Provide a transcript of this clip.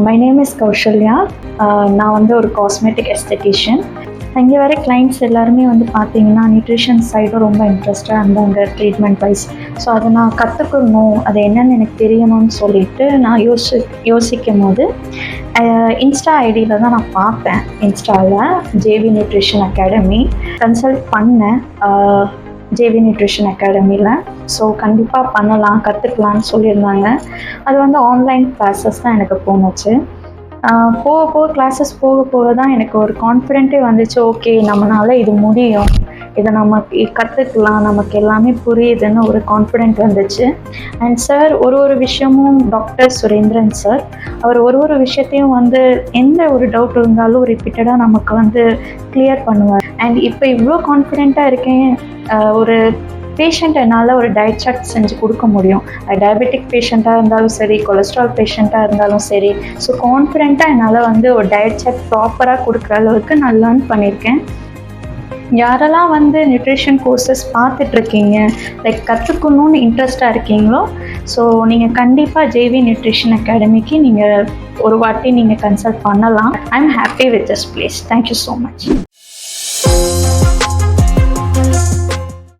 My name is Kaushalya. நான் வந்து ஒரு காஸ்மெட்டிக் எஸ்தெட்டிஷியன். இங்கே வர கிளைண்ட்ஸ் எல்லாருமே வந்து பார்த்தீங்கன்னா நியூட்ரிஷன் சைடும் ரொம்ப இன்ட்ரெஸ்டாக இருந்தாங்க ட்ரீட்மெண்ட் வைஸ். ஸோ அதை நான் கற்றுக்கணும், அது என்னென்னு எனக்கு தெரியணும்னு சொல்லிட்டு நான் யோசிக்கும் போது இன்ஸ்டா ஐடியில் தான் நான் பார்த்தேன். இன்ஸ்டாவில் ஜேவி நியூட்ரிஷன் அகாடமி கன்சல்ட் பண்ணேன் ஜேவி நியூட்ரிஷன் அகாடமியில். ஸோ கண்டிப்பாக பண்ணலாம், கற்றுக்கலான்னு சொல்லியிருந்தாங்க. அது வந்து ஆன்லைன் கிளாஸஸ் தான் எனக்கு போணுச்சு. கிளாஸஸ் போக தான் எனக்கு ஒரு கான்ஃபிடென்ட்டே வந்துச்சு. ஓகே, நம்மளால் இது முடியும், இதை நம்ம கற்றுக்கலாம், நமக்கு எல்லாமே புரியுதுன்னு ஒரு கான்ஃபிடென்ட் வந்துச்சு. அண்ட் சார் ஒரு விஷயமும் டாக்டர் சுரேந்திரன் சார், அவர் ஒரு விஷயத்தையும் வந்து எந்த ஒரு டவுட் இருந்தாலும் ரிப்பீட்டடாக நமக்கு வந்து கிளியர் பண்ணுவார். அண்ட் இப்போ இவ்வளோ கான்ஃபிடென்ட்டாக இருக்கேன், ஒரு பேஷண்ட் என்னால் ஒரு டயட் சார்ட் செஞ்சு கொடுக்க முடியும். டயபெட்டிக் பேஷண்ட்டாக இருந்தாலும் சரி, கொலஸ்ட்ரால் பேஷண்ட்டாக இருந்தாலும் சரி. ஸோ கான்ஃபிடென்ட்டாக என்னால் வந்து ஒரு டயட் சார்ட் ப்ராப்பராக கொடுக்குற அளவுக்கு நான் லேர்ன் பண்ணியிருக்கேன். யாரெல்லாம் வந்து நியூட்ரிஷன் கோர்சஸ் பார்த்துட்ருக்கீங்க, லைக் கற்றுக்கணுன்னு இன்ட்ரெஸ்டாக இருக்கீங்களோ, ஸோ நீங்கள் கண்டிப்பாக ஜேவி நியூட்ரிஷன் அகாடமிக்கு நீங்கள் ஒரு வாட்டி நீங்கள் கன்சல்ட் பண்ணலாம். I am happy with this place. Thank you so much.